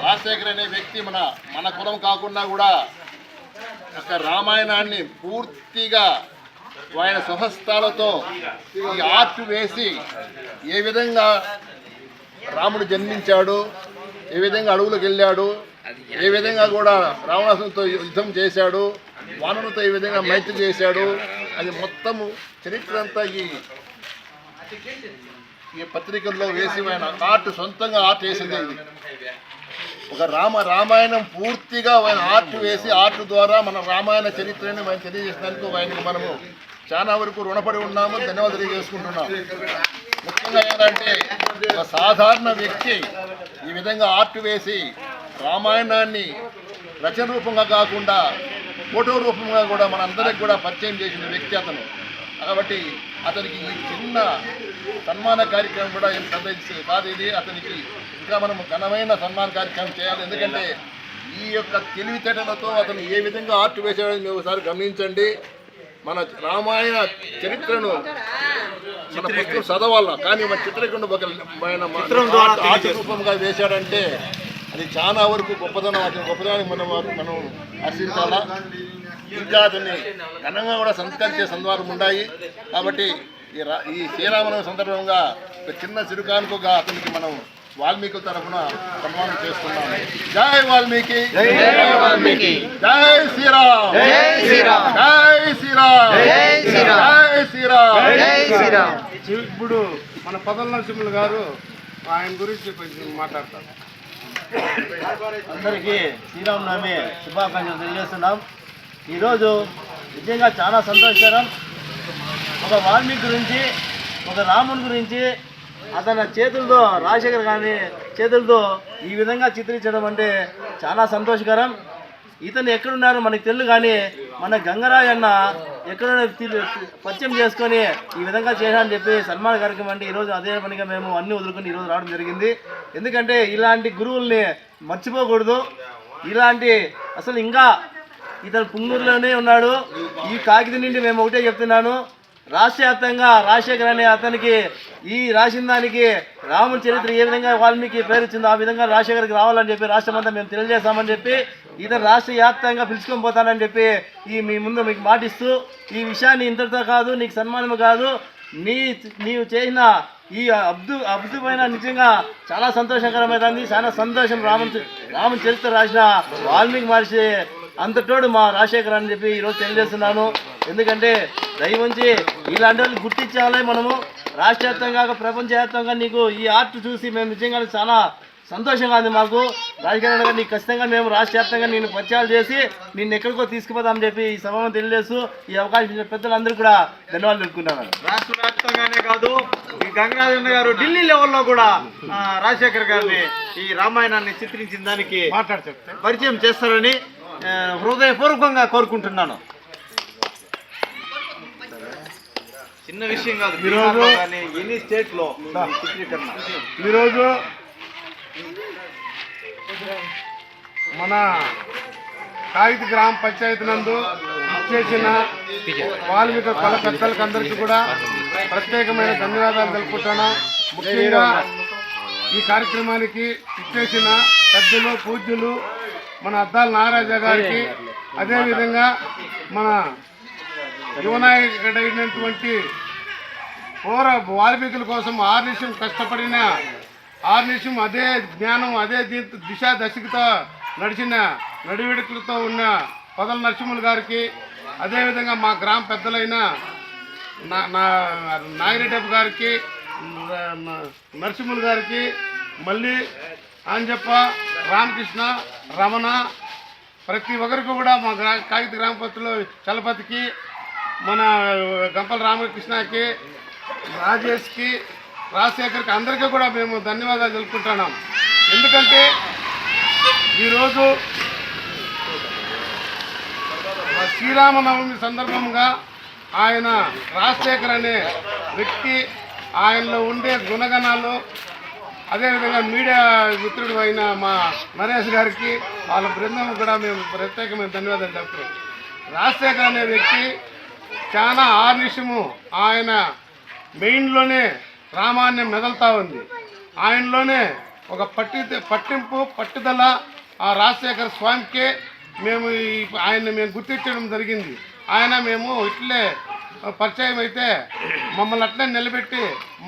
రాజశేఖర్ అనే వ్యక్తి మన మన కులం కాకుండా కూడా ఒక రామాయణాన్ని పూర్తిగా ఆయన స్వహస్తాలతో ఈ ఆర్ట్ వేసి ఏ విధంగా రాముడు జన్మించాడు, ఏ విధంగా అడవులకు వెళ్ళాడు, ఏ విధంగా కూడా రావణాసునితో యుద్ధం చేశాడు, వానరులతో ఏ విధంగా మైత్రి చేశాడు, అది మొత్తము చరిత్ర అంతా ఈ పత్రికల్లో వేసి ఆయన ఆర్ట్ సొంతంగా ఆర్ట్ వేసింది. ఇది ఒక రామాయణం పూర్తిగా ఆయన ఆర్ట్ వేసి ఆర్ట్ ద్వారా మన రామాయణ చరిత్రని మనం తెలియజేసినందుకు ఆయనకు మనము చాలా వరకు రుణపడి ఉన్నాము, ధన్యవాదాలు తెలియజేసుకుంటున్నాం. ముఖ్యంగా ఏంటంటే ఒక సాధారణ వ్యక్తి ఈ విధంగా ఆర్ట్ వేసి రామాయణాన్ని రచన రూపంగా కాకుండా ఫోటో రూపంగా కూడా మనందరికి కూడా పరిచయం చేసిన వ్యక్తి అతను. కాబట్టి అతనికి ఈ చిన్న సన్మాన కార్యక్రమం కూడా ఏం పెద్ద కాదు. ఇది అతనికి ఇంకా మనం ఘనమైన సన్మాన కార్యక్రమం చేయాలి. ఎందుకంటే ఈ యొక్క తెలివితేటలతో అతను ఏ విధంగా ఆర్ట్ వేసాడని మీరు ఒకసారి గమనించండి. మన రామాయణ చరిత్రను మన పుస్తకం చదవాల, కానీ మన చిత్రీకరణ ఒక ఆర్ట్ రూపంగా వేశాడంటే అది చాలా వరకు గొప్పదనం. అతని గొప్పదనాన్ని మనం హర్షించాలా. ఇంకా అతన్ని ఘనంగా కూడా సంస్కరించే సందర్భం ఉన్నాయి. కాబట్టి ఈ శ్రీరామనవమి సందర్భంగా ఒక చిన్న చిరుకానుకగా అతనికి మనం వాల్మీకి తరఫున సన్మానం చేస్తున్నాము. జై వాల్మీకి, జై వాల్మీకి, జై శ్రీరామ్, జై శ్రీరామ్, జై శ్రీరామ్, జై శ్రీరామ్, జై శ్రీరామ్, జై శ్రీరామ్. ఇప్పుడు మన పదల నరసింహులు గారు ఆయన గురించి కొంచెం మాట్లాడతారు. అందరికీ శ్రీరామనవమి శుభాకాంక్షలు తెలియజేస్తున్నాం. ఈరోజు నిజంగా చాలా సంతోషకరం. ఒక వాల్మీకి గురించి, ఒక రాముని గురించి అతని చేతులతో రాజశేఖర్ గారి చేతులతో ఈ విధంగా చిత్రించడం అంటే చాలా సంతోషకరం. ఇతను ఎక్కడున్నారో మనకు తెలియదు, కానీ మన గంగరాజ్ అన్న ఎక్కడైనా పరిచయం చేసుకొని ఈ విధంగా చేయాలని చెప్పి సన్మాన కార్యక్రమం అంటే ఈరోజు అదే పనిగా మేము అన్నీ వదులుకొని ఈరోజు రావడం జరిగింది. ఎందుకంటే ఇలాంటి గురువుల్ని మర్చిపోకూడదు. ఇలాంటి అసలు ఇంకా ఇతను పుంగూరులోనే ఉన్నాడు. ఈ కాకిది నుండి మేము ఒకటే చెప్తున్నాను, రాష్ట్ర వ్యాప్తంగా రాజశేఖర్ అనే అతనికి ఈ రాసిన దానికి రాముని చరిత్ర ఏ విధంగా వాల్మీకి పేరు ఇచ్చిందో ఆ విధంగా రాజశేఖర్కి రావాలని చెప్పి రాష్ట్రమంతా మేము తెలియజేస్తామని చెప్పి ఇతను రాష్ట్ర వ్యాప్తంగా పిలుచుకొని పోతానని చెప్పి మీ ముందు మీకు మాటిస్తూ ఈ విషయాన్ని ఇంతటితో కాదు, నీకు సన్మానం కాదు, నీవు చేసిన ఈ అద్భుతమైన నిజంగా చాలా సంతోషకరమైనది. చాలా సంతోషం. రాముని చరిత్ర రాసిన వాల్మీకి మహర్షి అంతటోడు మా రాజశేఖర్ అని చెప్పి ఈరోజు తెలియజేస్తున్నాను. ఎందుకంటే దయవుంచి ఇలాంటి వాళ్ళు గుర్తించాలి. మనము రాష్ట్ర వ్యాప్తంగా ప్రపంచవ్యాప్తంగా నీకు ఈ ఆర్ట్ చూసి మేము నిజంగా చాలా సంతోషంగా ఉంది మాకు. రాజకీయ నీకు ఖచ్చితంగా మేము రాష్ట్ర వ్యాప్తంగా నేను పరిచయాలు చేసి నిన్ను ఎక్కడికో తీసుకుపోతామని చెప్పి ఈ సభను తెలియజేస్తూ ఈ అవకాశం ఇచ్చిన పెద్దలందరూ కూడా ధన్యవాదాలు తెలుపుకున్నాను. రాష్ట్ర వ్యాప్తంగానే కాదు, ఈ గంగరాజన్న గారు ఢిల్లీ లెవెల్లో కూడా రాజశేఖర్ గారిని ఈ రామాయణాన్ని చిత్రించిన దానికి పరిచయం చేస్తారని హృదయపూర్వకంగా కోరుకుంటున్నాను. చిన్న విషయం కాదు, ఈరోజు ఎన్ని స్టేట్లో చిత్రీకరణ. ఈరోజు మన కాగిత గ్రామ పంచాయతీ నందు ఇచ్చేసిన వాల్మీకి కుల పెద్దలకు అందరికీ కూడా ప్రత్యేకమైన ధన్యవాదాలు తెలుపుకుంటున్నాం. ముఖ్యంగా ఈ కార్యక్రమానికి ఇచ్చేసిన పెద్దలు పూజ్యులు మన అద్దాల నాగరాజా గారికి, అదేవిధంగా మన యువనాయకుడైనటువంటి వాల్మీకుల కోసం ఆర్నిశం కష్టపడిన ఆర్నిశం అదే జ్ఞానం అదే దిశా దశకుతో నడిచిన నడివిడుకులతో ఉన్న పదల నరసింహులు గారికి, అదేవిధంగా మా గ్రామ పెద్దలైన నాగిరెడ్డి గారికి, నరసింహులు గారికి, మళ్ళీ ఆంజప్ప, రామకృష్ణ, రమణ, ప్రతి ఒక్కరికి కూడా మా కాగిత గ్రామ పంచాయతీలో చలపతికి, మన గంపల రామకృష్ణకి, రాజేష్కి, రాజశేఖర్కి అందరికీ కూడా మేము ధన్యవాదాలు తెలుపుకుంటున్నాం. ఎందుకంటే ఈరోజు శ్రీరామనవమి సందర్భంగా ఆయన రాజశేఖర్ అనే వ్యక్తి, ఆయనలో ఉండే గుణగణాలు, అదేవిధంగా మీడియా మిత్రుడు అయిన మా నరేష్ గారికి, వాళ్ళ బృందం కూడా మేము ప్రత్యేకమైన ధన్యవాదాలు చెప్తున్నాం. రాజశేఖర్ అనే వ్యక్తి చాలా ఆర్నిశము ఆయన మెయిన్లోనే రామాయణం మెదలుతూ ఉంది. ఆయనలోనే ఒక పట్టింపు పట్టుదల ఆ రాజశేఖర స్వామికే మేము ఆయన్ని మేము గుర్తించడం జరిగింది. ఆయన మేము ఇట్లే పరిచయం అయితే మమ్మల్ని అట్లే నిలబెట్టి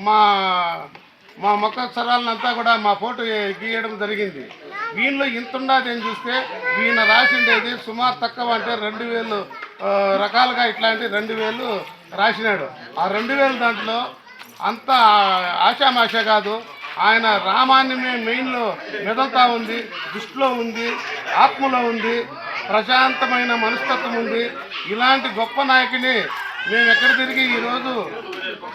మా మా మొక్కసరాలనంతా కూడా మా ఫోటో గీయడం జరిగింది. వీళ్ళు ఇంత ఉన్నదని చూస్తే ఈయన రాసిండేది సుమారు తక్కువ అంటే 2000 రకాలుగా ఇట్లాంటి 2000 రాసినాడు. ఆ 2000 దాంట్లో అంత ఆశామాష కాదు. ఆయన రామాన్ని మెయిన్లో మెదలుతా ఉంది, దృష్టిలో ఉంది, ఆత్మలో ఉంది, ప్రశాంతమైన మనస్తత్వం ఉంది. ఇలాంటి గొప్ప నాయకుని మేము ఎక్కడ తిరిగి ఈరోజు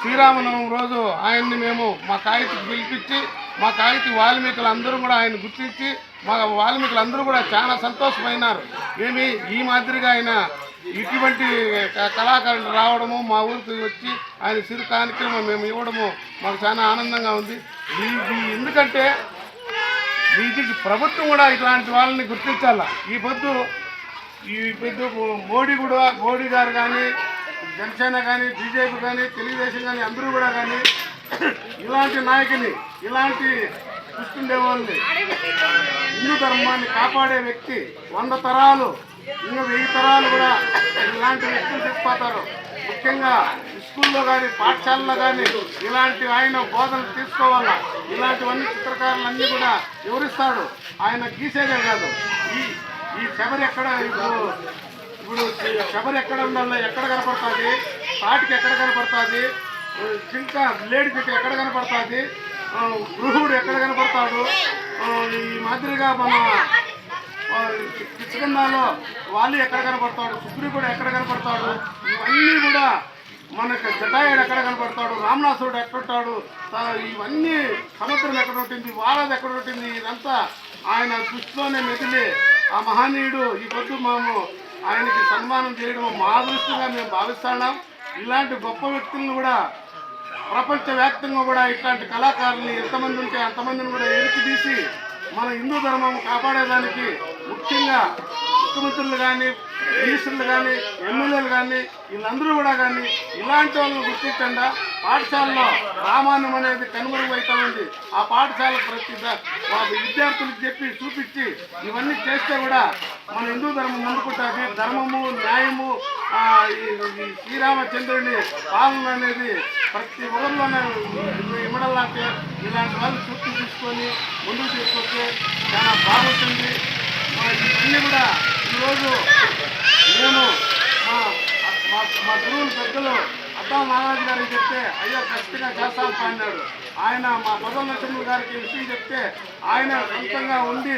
శ్రీరామనవమి రోజు ఆయన్ని మేము మా కాగితకి పిలిపించి మా కాగిత వాల్మీకులు అందరూ కూడా ఆయన గుర్తించి మా వాల్మీకులు అందరూ కూడా చాలా సంతోషమైనారు. ఏమి ఈ మాదిరిగా ఆయన ఇటువంటి కళాకారులు రావడము మా ఊరికి వచ్చి ఆయన చిరు కార్యక్రమం మేము ఇవ్వడము మాకు చాలా ఆనందంగా ఉంది. ఎందుకంటే ఇది ప్రభుత్వం కూడా ఇట్లాంటి వాళ్ళని గుర్తించాల. ఈ పొద్దు మోడీ గారు కానీ జనసేన కానీ బీజేపీ కానీ తెలుగుదేశం కానీ అందరూ కూడా కానీ ఇలాంటి నాయకుని ఇలాంటి చూస్తుండే వాళ్ళని హిందూ ధర్మాన్ని కాపాడే వ్యక్తి 100 తరాలు ఇంకా 1000 తరాలు కూడా ఇలాంటి వ్యక్తులు తెచ్చిపోతారు. ముఖ్యంగా స్కూల్లో కానీ పాఠశాలలో కానీ ఇలాంటి ఆయన బోధనలు తీసుకోవాలా. ఇలాంటివన్నీ చిత్రకారులన్నీ కూడా వివరిస్తాడు. ఆయన గీసేదే కాదు. ఈ శబరి ఎక్కడ ఇప్పుడు శబరి ఎక్కడ ఉండాలి, ఎక్కడ కనపడుతుంది, తాటికి ఎక్కడ కనపడుతుంది, చింక లేడి చెట్టు ఎక్కడ కనపడుతుంది, గృహుడు ఎక్కడ కనపడతాడు, ఈ మాదిరిగా మన కిష్కింధాలో వాలి ఎక్కడ కనపడతాడు, సుగ్రీవుడు ఎక్కడ కనపడతాడు, ఇవన్నీ కూడా మనకు జటాయుడు ఎక్కడ కనపడతాడు, రామనాథుడు ఎక్కడుంటాడు, ఇవన్నీ సముద్రం ఎక్కడ ఉంటుంది, వారధి ఎక్కడ ఉంటుంది, ఇదంతా ఆయన దృష్టిలోనే మెదిలి ఆ మహనీయుడు ఈ పొద్దు మేము ఆయనకి సన్మానం చేయడం మా దృష్టిగా మేము భావిస్తున్నాం. ఇలాంటి గొప్ప వ్యక్తులను కూడా ప్రపంచవ్యాప్తంగా కూడా ఇట్లాంటి కళాకారులు ఎంతమంది ఉంటే అంతమందిని కూడా ఎరుకు తీసి మన హిందూ ధర్మం కాపాడేదానికి ముఖ్యంగా ముఖ్యమంత్రులు కానీ మినిస్టర్లు కానీ ఎమ్మెల్యేలు కానీ వీళ్ళందరూ కూడా కానీ ఇలాంటి వాళ్ళని గుర్తించండి. పాఠశాలలో రామాయణం అనేది కనుమరుగైతా ఉంది. ఆ పాఠశాల ప్రతి విద్యార్థులకు చెప్పి చూపించి ఇవన్నీ చేస్తే కూడా మన హిందూ ధర్మం ముందుకుంటుంది. ధర్మము న్యాయము శ్రీరామచంద్రుని పాలన అనేది ప్రతి ఊరిలోనే ఇమ్మడలాంటి ఇలాంటి వాళ్ళు చూసి తీసుకొని ముందుకు తీసుకొస్తే చాలా బాగుంటుంది. ఇవన్నీ కూడా ఈరోజు మేము మా గురువులు పెద్దలు అద్దాల నాగరాజు గారికి చెప్తే అయ్యో ఖచ్చితంగా చేస్తాను అన్నాడు. ఆయన మా బొదల నరసింహులు గారికి విషయం చెప్తే ఆయన సొంతంగా ఉండి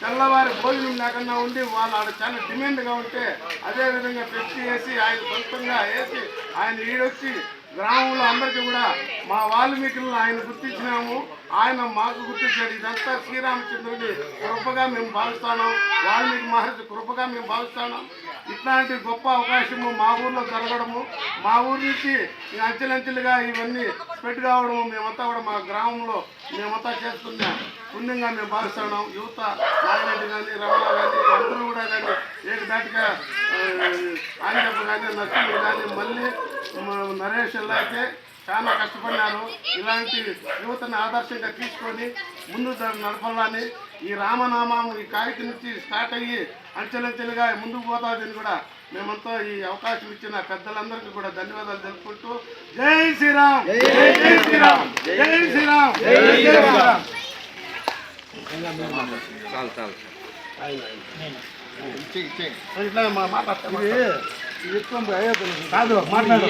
తెల్లవారి భోజనం లేకుండా ఉండి వాళ్ళు ఆడ చాలా డిమాండ్గా ఉంటే అదేవిధంగా పెట్టి వేసి ఆయన సొంతంగా వేసి ఆయన ఈడొచ్చి గ్రామంలో అందరికీ కూడా మా వాల్మీకులను ఆయన గుర్తించినాము. ఆయన మాకు గుర్తించాడు. ఇదంతా శ్రీరామచంద్రుడి కృపగా మేము భావిస్తాను, వాల్మీకి మహర్షి కృపగా మేము భావిస్తాను. ఇట్లాంటి గొప్ప అవకాశము మా ఊర్లో జరగడము, మా ఊరి నుంచి అంచెలంచెలుగా ఇవన్నీ స్ప్రెడ్ కావడము మేమంతా కూడా మా గ్రామంలో మేమంతా చేస్తున్న పుణ్యంగా మేము భావిస్తున్నాం. యువత నాగరెడ్డి కానీ రమణ కానీ అందరూ కూడా కానీ ఏకదాటిగా ఆంజప్ప కానీ నరసింహుడు కానీ మళ్ళీ నరేష్ అయితే చాలా కష్టపడినారు. ఇలాంటి యువతను ఆదర్శంగా తీసుకొని ముందు నడపాలని ఈ రామనామం ఈ కాగితం నుంచి స్టార్ట్ అయ్యి అంచెలంచెలుగా ముందుకు పోతాదని కూడా మేమంతా ఈ అవకాశం ఇచ్చిన పెద్దలందరికీ కూడా ధన్యవాదాలు తెలుపుకుంటూ జై శ్రీరామ్, జై శ్రీరామ్, జై శ్రీరామ్, జై శ్రీరామ్. కాదు మాట్లాడు.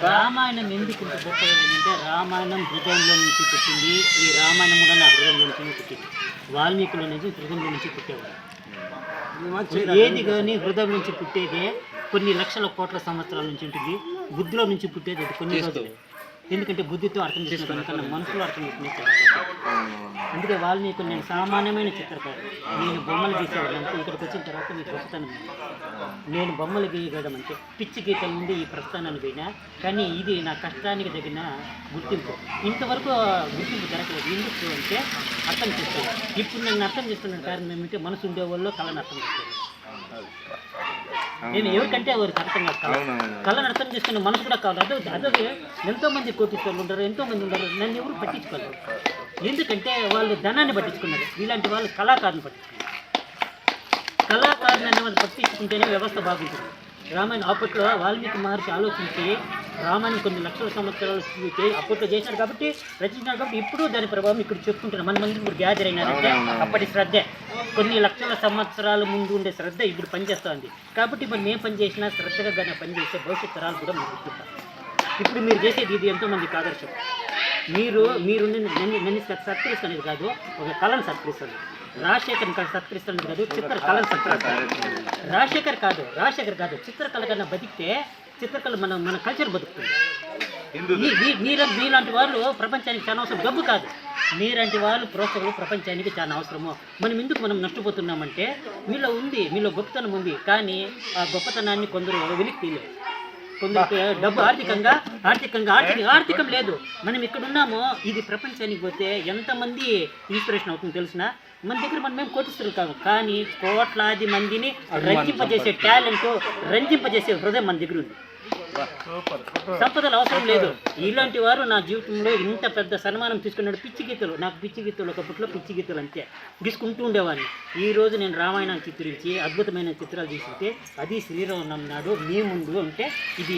రామాయణం ఎందుకు గొప్పగా అంటే రామాయణం హృదయంలో నుంచి పుట్టింది. ఈ రామాయణం కూడా నా హృదయంలో నుంచి పుట్టింది. వాల్మీకులు అనేది హృదయంలో నుంచి పుట్టేవాడు. ఏది కానీ హృదయం నుంచి పుట్టేదే కొన్ని లక్షల కోట్ల సంవత్సరాల నుంచి ఉంటుంది. బుద్ధిలో నుంచి పుట్టేది అది కొన్ని రోజులే. ఎందుకంటే బుద్ధితో అర్థం చేసుకున్న కన్నా మనసులో అర్థం చేసుకునే. అందుకే వాల్మీకులు నేను సామాన్యమైన చిత్రకారు, నేను బొమ్మలు గీసేవాళ్ళంటే ఇక్కడికి వచ్చిన తర్వాత మీ గొప్పతనం. నేను బొమ్మలు గీయగడం అంటే పిచ్చి గీతల నుండి ఈ ప్రస్థానాన్ని పోయినా, కానీ ఇది నా కష్టానికి తగిన గుర్తింపు. ఇంతవరకు గుర్తింపు జరగలేదు. ఎందుకు అంటే అర్థం చేసుకోవాలి. ఇప్పుడు నేను అర్థం చేసుకున్న కారణం ఏమంటే మనసు ఉండేవాళ్ళు కళను అర్థం చేసుకోవాలి. నేను ఎవరికంటే వారికి అర్థం కాదు. కళను అర్థం చేసుకునే మనసు కూడా కావాలి. అదే ఎంతో మంది కోటీశ్వరులు ఉంటారు, ఎంతో మంది ఉంటారు, నన్ను ఎవరు పట్టించుకోలేరు. ఎందుకంటే వాళ్ళు ధనాన్ని పట్టించుకున్నారు. ఇలాంటి వాళ్ళు కళాకారుని పట్టించుకున్నారు. కళాకారుని అనే వాళ్ళు పట్టించుకుంటేనే వ్యవస్థ బాగుంటుంది. రామాయణ అప్పట్లో వాల్మీకి మహర్షి ఆలోచించి రామాయణం కొన్ని లక్షల సంవత్సరాలు అప్పట్లో చేశాడు కాబట్టి రచించాడు కాబట్టి ఇప్పుడు దాని ప్రభావం ఇక్కడ చెప్పుకుంటున్నాం. మన మంది ఇప్పుడు గ్యాదర్ అయినారంటే అప్పటి శ్రద్ధ కొన్ని లక్షల సంవత్సరాల ముందు ఉండే శ్రద్ధ ఇప్పుడు పనిచేస్తుంది. కాబట్టి మనం ఏం పని చేసినా శ్రద్ధగా కానీ పనిచేస్తే భవిష్యత్ తరాలు కూడా మనం గుర్తుంటాం. ఇప్పుడు మీరు చేసేది ఇది ఎంతోమందికి ఆదర్శం. మీరు నన్ను సత్కరిస్తున్నది కాదు, ఒక కళను సత్కరిస్తుంది. రాజశేఖర్ సత్కరిస్తున్నది కాదు, చిత్రకళను సత్కరిస్తుంది. రాజశేఖర్ కాదు చిత్రకళ కన్నా బతికితే చిత్రకళ మన కల్చర్ బతుకుతుంది. మీలాంటి వాళ్ళు ప్రపంచానికి చాలా అవసరం. డబ్బు కాదు, మీలాంటి వాళ్ళు ప్రోత్సాహులు ప్రపంచానికి చాలా అవసరము. మనం నష్టపోతున్నామంటే మీలో గొప్పతనం ఉంది, కానీ ఆ గొప్పతనాన్ని కొందరు వెలికి తీయలేదు. కొందరికి డబ్బు ఆర్థికం లేదు. మనం ఇక్కడ ఉన్నామో ఇది ప్రపంచానికి పోతే ఎంతమంది ఇన్స్పిరేషన్ అవుతుంది తెలిసిన. మన దగ్గర మనం కోటిస్తున్నారు కాదు, కానీ కోట్లాది మందిని రంజింపజేసే టాలెంట్, రంజింపజేసే హృదయం మన దగ్గర ఉంది. సంపదలు అవసరం లేదు. ఇలాంటి వారు నా జీవితంలో ఇంత పెద్ద సన్మానం తీసుకున్నాడు. పిచ్చి గీతలు, నాకు పిచ్చి గీతలు ఒకప్పట్లో పిచ్చి గీతలు అంతే గీసుకుంటూ ఉండేవాడిని. ఈరోజు నేను రామాయణాన్ని చిత్రించి అద్భుతమైన చిత్రాలు తీసుకుంటే అది శ్రీరామనవమి నాడు మీ ముందు అంటే ఇది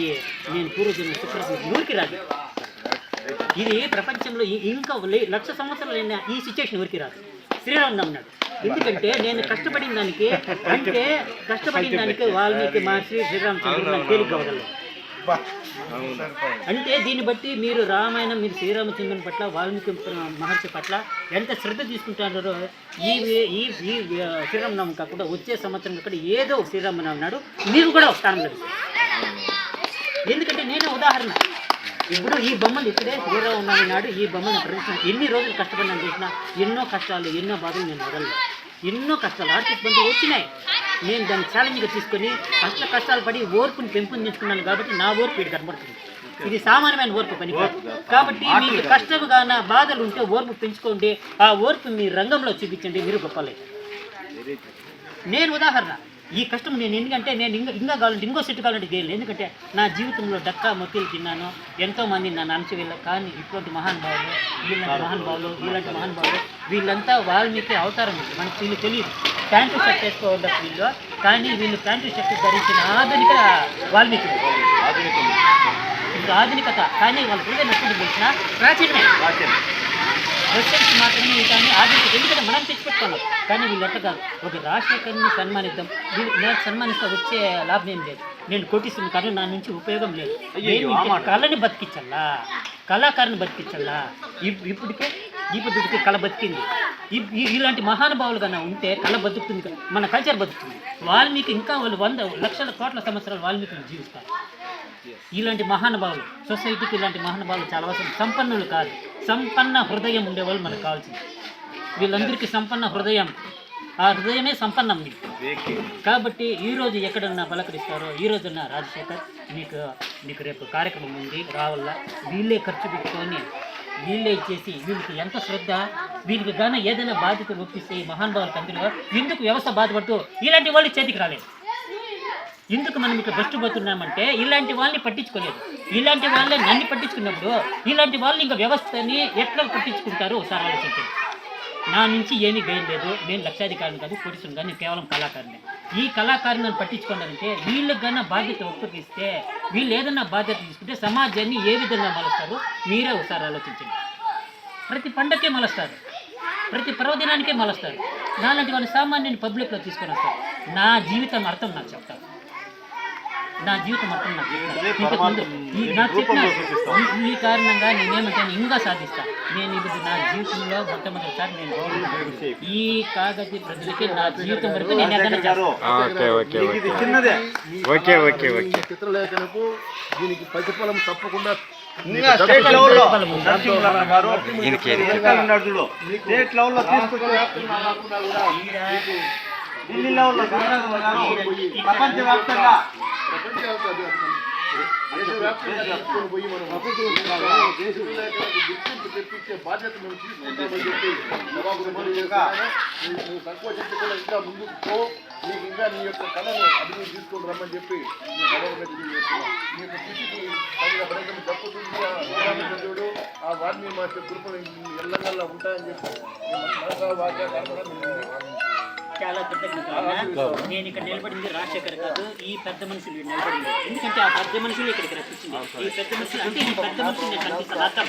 నేను పూర్వజన్మ చిత్రం ఊరికి రాదు. ఇది ప్రపంచంలో ఇంకా 1,00,000 సంవత్సరాలైనా ఈ సిచ్యువేషన్ ఊరికి రాదు. శ్రీరామనవమి నాడు ఎందుకంటే నేను కష్టపడిన దానికి వాల్మీకి మహర్షి శ్రీరామచంద్రుడు నాకు తేలిక అవ్వగలరు. అంటే దీన్ని బట్టి మీరు రామాయణం, మీరు శ్రీరామచంద్రుని పట్ల, వాల్మీకి మహర్షి పట్ల ఎంత శ్రద్ధ తీసుకుంటారో. ఈ శ్రీరామనవమి కాకుండా వచ్చే సంవత్సరం అక్కడ ఏదో శ్రీరామనవమి నాడు మీరు కూడా ఒక స్థానం లభిస్తుంది. ఎందుకంటే నేనే ఉదాహరణ. ఇప్పుడు ఈ బొమ్మలు ఇక్కడే శ్రీరామనవమి నాడు ఈ బొమ్మను ప్రదర్శన ఎన్ని రోజులు కష్టపడినా చేసినా ఎన్నో కష్టాలు, ఎన్నో బాధలు నేను వదలను. ఎన్నో కష్టాలు, ఆర్థిక ఇబ్బందులు వచ్చినాయి. నేను దాన్ని ఛాలెంజ్గా తీసుకొని కష్టాలు పడి ఓర్పుని పెంపొందించుకున్నాను. కాబట్టి నా ఓర్పు ఇది కనబడుతుంది. ఇది సామాన్యమైన ఓర్పు పని కాదు. కాబట్టి మీకు కష్టంగా బాధలు ఉంటే ఓర్పు పెంచుకోండి. ఆ ఓర్పు మీ రంగంలో చూపించండి, మీరు గొప్పలే. నేను ఉదాహరణ. ఈ కష్టం నేను ఎందుకంటే నేను ఇంకా కావాలంటే ఇంకో సెట్ కావాలంటే చేయలేదు. ఎందుకంటే నా జీవితంలో డక్కా మొత్తిలు తిన్నాను, ఎంతోమంది నన్ను అణచివేళ్ళ. కానీ ఇటువంటి మహానుభావులు, ఇలాంటి మహానుభావులు వీళ్ళంతా వాల్మీకి అవతారం ఉంది. మనకు వీళ్ళు తెలియదు. ప్యాంటు షర్ట్ వేసుకోవడం వీళ్ళు, కానీ వీళ్ళు ప్యాంటు షర్ట్ ధరించిన ఆధునిక వాల్మీకి. ఇప్పుడు ఆధునికత, కానీ వాళ్ళ హృదయం నచ్చింది తెలిసిన ప్రాచీనమే. వెస్టర్న్స్ మాత్రమే కానీ ఆధునికత. ఎందుకంటే మనం తెచ్చిపెట్టుకున్నాం. కానీ వీళ్ళు ఎట్ట కాదు. ఒక రాజశేఖర్ని సన్మానిద్దాం, నాకు సన్మానిస్తే వచ్చే లాభం ఏం లేదు. నేను కోటిస్తున్నాను కానీ నా నుంచి ఉపయోగం లేదు. కళని బతికించల్లా, కళాకారుని బతికించల్లా. ఇప్పటికి కళ బతికింది. ఇలాంటి మహానుభావులు కన్నా ఉంటే కళ బతుకుతుంది, మన కల్చర్ బతుకుతుంది. వాల్మీకి ఇంకా వాళ్ళు 100,00,000 కోట్ల సంవత్సరాలు వాల్మీకిని జీవిస్తారు. ఇలాంటి మహానుభావులు సొసైటీకి ఇలాంటి మహానుభావులు చాలా అవసరం. సంపన్నులు కాదు, సంపన్న హృదయం ఉండేవాళ్ళు మనకు కావాల్సింది. వీళ్ళందరికీ సంపన్న హృదయం, ఆ హృదయమే సంపన్నం మీకు. కాబట్టి ఈరోజు ఎక్కడన్నా పలకరిస్తారో, ఈరోజున్న రాజశేఖర్ నీకు రేపు కార్యక్రమం ఉంది రావాల. వీళ్ళే ఖర్చు పెట్టుకొని వీళ్ళే ఇచ్చేసి వీళ్ళకి ఎంత శ్రద్ధ. వీళ్ళకి గాన ఏదైనా బాధ్యతలు ఒప్పిస్తే ఈ మహానుభావుల కంపెనీలో ఎందుకు వ్యవస్థ బాధపడుతూ ఇలాంటి వాళ్ళు చేతికి రాలేదు. ఎందుకు మనం ఇక్కడ కష్టపోతున్నామంటే ఇలాంటి వాళ్ళని పట్టించుకోలేదు. ఇలాంటి వాళ్ళే నన్ను పట్టించుకున్నప్పుడు ఇలాంటి వాళ్ళు ఇంకా వ్యవస్థని ఎట్లా పట్టించుకుంటారో ఒకసారి ఆలోచించండి. నా నుంచి ఏమీ గైన్ లేదు. నేను లక్షాధికారిని కాదు, కోటీశ్వరుని కాదు, నేను కేవలం కళాకారుని. ఈ కళాకారులను పట్టించుకోవాలంటే వీళ్ళకి కన్నా బాధ్యత ఒప్పగిస్తే, వీళ్ళు ఏదన్నా బాధ్యత తీసుకుంటే సమాజాన్ని ఏ విధంగా మలుస్తారు మీరే ఒకసారి ఆలోచించండి. ప్రతి పండగకే మలుస్తారు, ప్రతి పర్వదినానికే మలుస్తారు. నాలాంటి వాళ్ళు సామాన్యుని పబ్లిక్లో తీసుకొని వస్తారు. నా జీవితం అర్థం నాకు చెప్తారు. నాకు చెప్పిన ఈ కారణంగా నేనేమంటాను ఇంకా సాధిస్తాను. నేను ఇప్పుడు నా జీవితంలో మొట్టమొదటిసారి నేను ఈ కాగతి ప్రజలకి నా జీవితం వరకు నేను ఏదైనా చిత్రలేఖనకు దీనికి ప్రతిఫలం తప్పకుండా ప్రపంచవ్యాప్తంగా గుర్తింపు తెప్పించే బాధ్యత మేము తీసుకుంటామని చెప్పి సంకోచించి కూడా ఇంకా ముందుకు నీకు ఇంకా నీ యొక్క కళను అభివృద్ధి తీసుకొని రమ్మని చెప్పి నేను గౌరవంగా తెలియజేస్తున్నాను. నీకు కృషికి తగిన ప్రయత్నం తప్పుతుంది. శ్రీరామచంద్రుడు ఆ వాల్మీకి మహర్షి కృపలు ఎల్లగల్లా ఉంటాయని చెప్పి మనసా వాచా కర్మగా చాలా కృతజ్ఞతలు. నేను ఇక్కడ నిలబడింది రాజశేఖర్ కాదు, ఈ పెద్ద మనుషులు ఇక్కడ నిలబడింది. ఎందుకంటే ఆ పెద్ద మనుషులు ఇక్కడికి రప్పించింది. ఈ పెద్ద మనుషులు అంటే ఈ పెద్ద మనుషులు నేను కనిపిస్తాను అర్థం.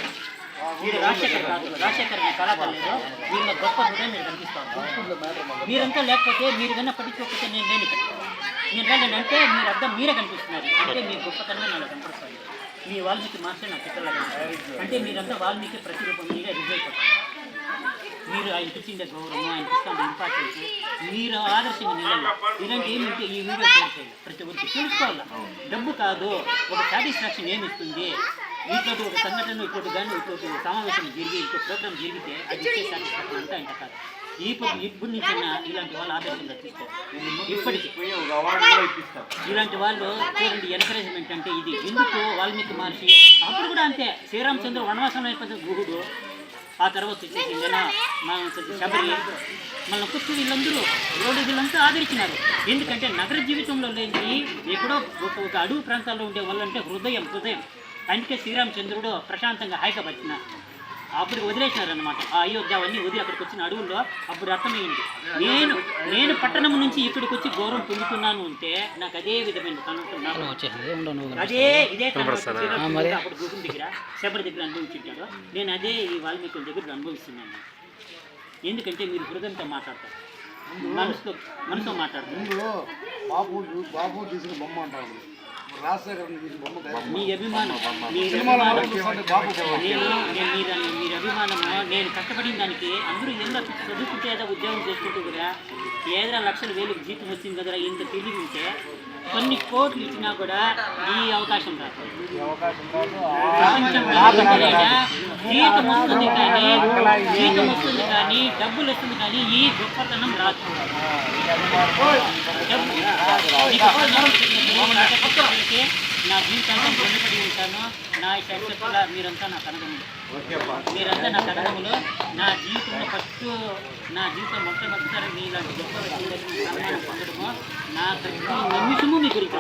మీరు రాజశేఖర్ కాదు, రాజశేఖర్ నేను కళాకారులేదు. వీళ్ళ గొప్ప హృదయం మీరు కనిపిస్తాను. మీరంతా లేకపోతే మీరు కన్నా పట్టించుకోకపోతే నేను ఇక్కడ నేను వెళ్ళానంటే మీరు అర్థం మీరే కనిపిస్తున్నారు. అంటే మీ గొప్పతనమే నాకు కనపడుతుంది. మీ వాల్మీకి మాస్టర్ నాకు చిత్రాలు అంటే మీరంతా వాల్మీకి ప్రతిరూపం మీరే రిజల్ట్ అవుతుంది. మీరు ఆయనకి ఇచ్చిందే గౌరవం, ఆయనకి ఇస్తాను ఇంపార్టెన్స్, మీరు ఆదర్శంగా నిలవాలి. ఇలాంటి ఏమిటి ఈ వీడియో షేర్ చేయాలి. ప్రతి ఒక్కరికి తెలుసుకోవాలి. డబ్బు కాదు, ఒక సాటిస్ఫాక్షన్ ఏమిస్తుంది. ఇటువంటి ఒక సంఘటన ఇటువంటి కానీ ఇటువంటి సమావేశం జరిగి ఇంకో ప్రోగ్రామ్ జరిగితే అది ఇచ్చే సాటిస్ఫాక్షన్ అంతా ఆయన కాదు. ఇప్పుడు నుంచి ఇలాంటి వాళ్ళు ఆదర్శంగా తీసుకోవాలి. ఇప్పటికి ఇలాంటి వాళ్ళు చూడండి, ఎంకరేజ్మెంట్ అంటే ఇది. ఎందుకు వాల్మీకి మహర్షి అప్పుడు కూడా అంతే, శ్రీరామచంద్ర వనవాసం అయిపోతే గుహుడు, ఆ తర్వాత వచ్చేసి శబరి, మన కుర్చీ వీళ్ళందరూ వీళ్ళంతా ఆదరించినారు. ఎందుకంటే నగర జీవితంలో లేని ఎక్కడో ఒక అడవి ప్రాంతాల్లో ఉండే వాళ్ళంటే హృదయం. అందుకే శ్రీరామచంద్రుడు ప్రశాంతంగా హాయిగా బతికినారు. అప్పుడు వదిలేసినారు అనమాట. ఆ అయోధ్య అవన్నీ వదిలి అక్కడికి వచ్చిన అడవుల్లో అప్పుడు అర్థమైంది. నేను పట్టణం నుంచి ఇక్కడికి వచ్చి గౌరవం పొందుతున్నాను అంటే నాకు అదే విధమైన ఇదే అప్పుడు గుహం దగ్గర శబరి దగ్గర అనుభవించుంటాడు. నేను అదే ఈ వాల్మీకుల దగ్గర అనుభవిస్తున్నాను. ఎందుకంటే మీరు హృదయంతో మాట్లాడతారు, మనసుతో మాట్లాడతారు. బాబు తీసిన బొమ్మ అంటారు, మీ అభిమానం, మీరు అభిమానము. నేను కష్టపడిన దానికి అందరూ ఏదో చదువుకుంటే ఏదో ఉద్యోగం చేసుకుంటూ కదా, ఏదైనా లక్షల వేలకు జీతం వచ్చింది కదా, ఇంత తెలివి ఉంటే కొన్ని కోట్లు ఇచ్చినా కూడా ఈ అవకాశం రాదు. జీతం వస్తుంది కానీ డబ్బులు వస్తుంది కానీ ఈ గొప్పతనం రాదు. నా జీవితాంతం రుణపడి ఉంటాను. నా చరిత్ర మీరంతా నా కనగములు, నా జీవితంలో ఫస్ట్ నా జీవితం మొట్టమొదటిసారి మీలాంటి గొప్ప వ్యక్తులను సన్మానం పొందడము నా ప్రతి నిమిషము మీ గురించి.